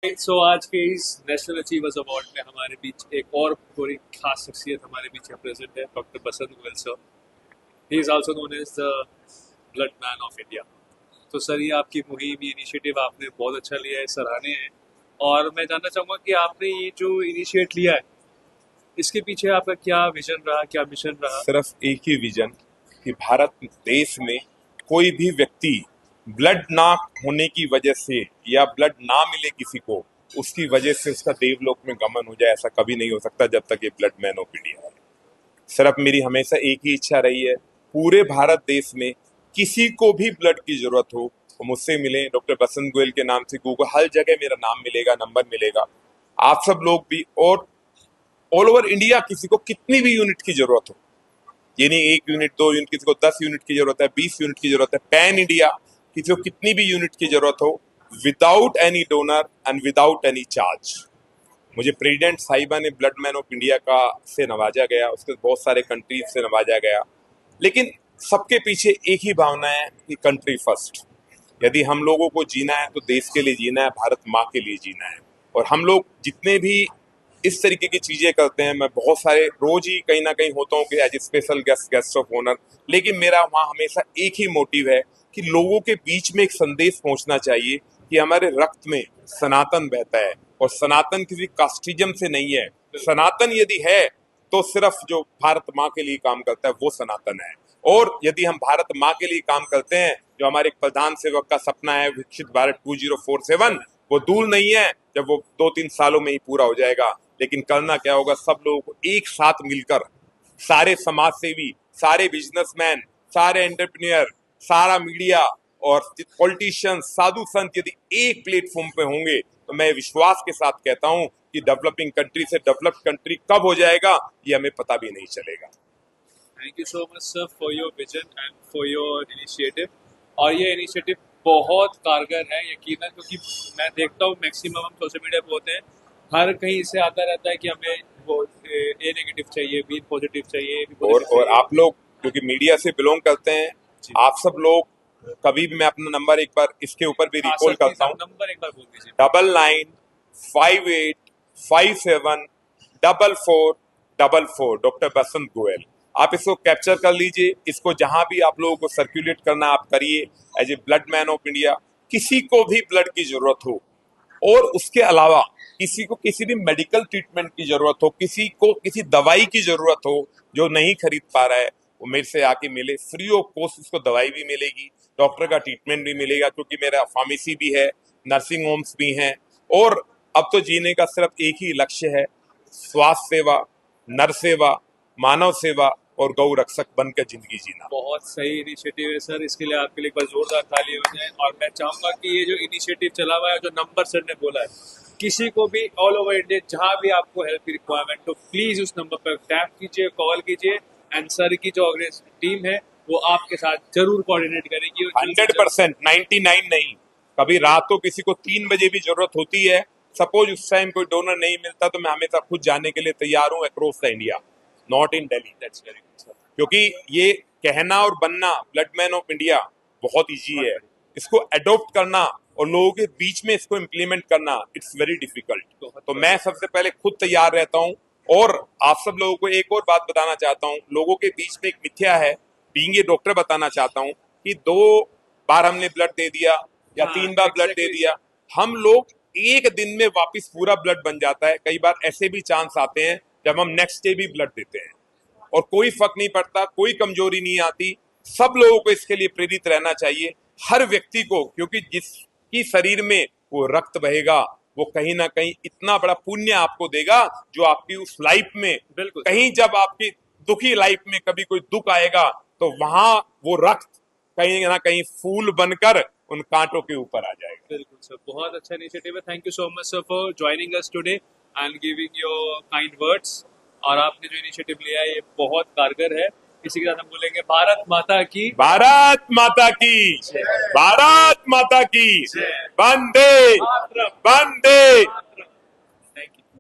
सो आज के इस नेशनल अचीवर्स अवार्ड में हमारे बीच एक और थोड़ी खास शख्सियत हमारे बीच प्रेजेंट है, doctor Basant Goyal sir. He is also known as the blood man of India. तो सर, ये आपकी मुहिम, ये इनिशिएटिव आपने बहुत अच्छा लिया है, सराहनीय है। और मैं जानना चाहूँगा कि आपने ये जो इनिशिएट लिया है, इसके पीछे आपका क्या विजन रहा, क्या मिशन रहा? सिर्फ एक ही विजन कि भारत देश में कोई भी व्यक्ति ब्लड ना होने की वजह से या ब्लड ना मिले किसी को, उसकी वजह से उसका देवलोक में गमन हो जाए, ऐसा कभी नहीं हो सकता जब तक ये ब्लड मैन ऑफ इंडिया है। सिर्फ मेरी हमेशा एक ही इच्छा रही है, पूरे भारत देश में किसी को भी ब्लड की जरूरत हो तो मुझसे मिले। डॉक्टर बसंत गोयल के नाम से गूगल हर जगह मेरा नाम मिलेगा, नंबर मिलेगा। आप सब लोग भी, और ऑल ओवर इंडिया किसी को कितनी भी यूनिट की जरूरत हो, ये नहीं 1 यूनिट 2 यूनिट, किसी को 10 यूनिट की जरूरत है, 20 यूनिट की जरूरत है, पैन इंडिया किसी को कितनी भी यूनिट की जरूरत हो, without any donor and without any charge. मुझे प्रेसिडेंट साहिबा ने ब्लड मैन ऑफ इंडिया का से नवाजा गया, उसके बहुत सारे कंट्रीज से नवाजा गया, लेकिन सबके पीछे एक ही भावना है कि कंट्री फर्स्ट। यदि हम लोगों को जीना है तो देश के लिए जीना है, भारत माँ के लिए जीना है। और हम लोग जितने भी इस तरीके की चीजें करते हैं, मैं बहुत सारे रोज ही कहीं ना कहीं होता हूँ कि as special guest of honour, लेकिन मेरा वहाँ हमेशा एक ही मोटिव है कि लोगों के बीच में एक संदेश पहुंचना चाहिए कि हमारे रक्त में सनातन बहता है, और सनातन किसी कास्टिज्म से नहीं है। सनातन यदि है तो सिर्फ जो भारत माँ के लिए काम करता है वो सनातन है। और यदि हम भारत माँ के लिए काम करते हैं, जो हमारे प्रधान सेवक का सपना है विकसित भारत 2047, वो दूर नहीं है, जब वो 2-3 सालों में ही पूरा हो जाएगा। लेकिन करना क्या होगा, सब लोगों को एक साथ मिलकर, सारे समाज सेवी, सारे बिजनेसमैन, सारे एंटरप्रेन्योर, सारा मीडिया और पॉलिटिशियंस, साधु संत यदि एक प्लेटफॉर्म पे होंगे तो मैं विश्वास के साथ कहता हूं कि डेवलपिंग कंट्री से डेवलप्ड कंट्री कब हो जाएगा ये हमें पता भी नहीं चलेगा। Thank you so much sir for your vision and for your initiative. और ये इनिशिएटिव बहुत कारगर है यकीनन, क्योंकि मैं देखता हूँ मैक्सिमम हम सोशल मीडिया पे होते हैं, हर कहीं से आता रहता है कि हमें वो ए नेगेटिव चाहिए, बी पॉजिटिव चाहिए, बी और पॉजिटिव चाहिए। आप लोग क्योंकि मीडिया से बिलोंग करते हैं, जी। आप सब लोग कभी भी, मैं अपना नंबर एक बार इसके ऊपर भी हाँ रिकॉल सर, करता हूँ, नंबर एक बार बोल दीजिए। 9958574444, डॉक्टर बसंत गोयल। आप इसको कैप्चर कर लीजिए, इसको जहां भी आप लोगों को सर्कुलेट करना आप करिए। As a blood man of India, किसी को भी ब्लड की जरूरत हो, और उसके अलावा किसी को किसी भी मेडिकल ट्रीटमेंट की जरूरत हो, किसी को किसी दवाई की जरूरत हो जो नहीं खरीद पा रहा है, वो मेरे से आके मिले। फ्री ऑफ कॉस्ट उसको दवाई भी मिलेगी, डॉक्टर का ट्रीटमेंट भी मिलेगा, क्योंकि मेरा फार्मेसी भी है, नर्सिंग होम्स भी हैं। और अब तो जीने का सिर्फ एक ही लक्ष्य है, स्वास्थ्य सेवा, नर सेवा, मानव सेवा और गौ रक्षक बनकर जिंदगी जीना। बहुत सही इनिशिएटिव है सर, इसके लिए आपके लिए एक बार जोरदार ताली हो जाए। और मैं चाहूंगा कि ये जो इनिशिएटिव चला हुआ है, जो नंबर सर ने बोला है, किसी को भी ऑल ओवर इंडिया जहां भी आपको हेल्प की रिक्वायरमेंट हो, प्लीज उस नंबर पर टैप कीजिए, कॉल कीजिए, एंड सर की जो टीम है वो आपके साथ जरूर कोऑर्डिनेट करेगी। 100%, 99 नहीं। कभी रात को किसी को 3 बजे भी जरूरत होती है, सपोज उस टाइम कोई डोनर नहीं मिलता, तो मैं हमेशा खुद जाने के लिए तैयार हूँ across the India, not in Delhi. That's very good sir. क्योंकि ये कहना और बनना ब्लड मैन ऑफ इंडिया बहुत इजी है, इसको अडॉप्ट करना और लोगों के बीच में इसको इम्प्लीमेंट करना इट्स वेरी डिफिकल्ट। तो मैं सबसे पहले खुद तैयार रहता हूँ। और आप सब लोगों को एक और बात बताना चाहता हूँ, लोगों के बीच में एक मिथ्या है, बीइंग ए डॉक्टर बताना चाहता हूँ कि 2 बार हमने ब्लड दे दिया या 3 बार ब्लड दे दिया, हम लोग एक दिन में वापस पूरा ब्लड बन जाता है। कई बार ऐसे भी चांस आते हैं जब हम नेक्स्ट डे भी ब्लड देते हैं, और कोई फर्क नहीं पड़ता, कोई कमजोरी नहीं आती। सब लोगों को इसके लिए प्रेरित रहना चाहिए, हर व्यक्ति को, क्योंकि जिसकी शरीर में वो रक्त बहेगा वो कहीं ना कहीं इतना बड़ा पुण्य आपको देगा, जो आपकी उस लाइफ में, बिल्कुल कहीं जब आपकी दुखी लाइफ में कभी कोई दुख आएगा तो वहां वो रक्त कहीं ना कहीं फूल बनकर उन कांटों के ऊपर आ जाएगा। बिल्कुल सर, बहुत अच्छा इनिशिएटिव है। Thank you so much sir for joining us today and giving your kind words. और आपने जो इनिशिएटिव लिया है ये बहुत कारगर है। इसी के साथ हम बोलेंगे भारत माता की, भारत माता की, भारत माता की, वंदे मातरम। वंदे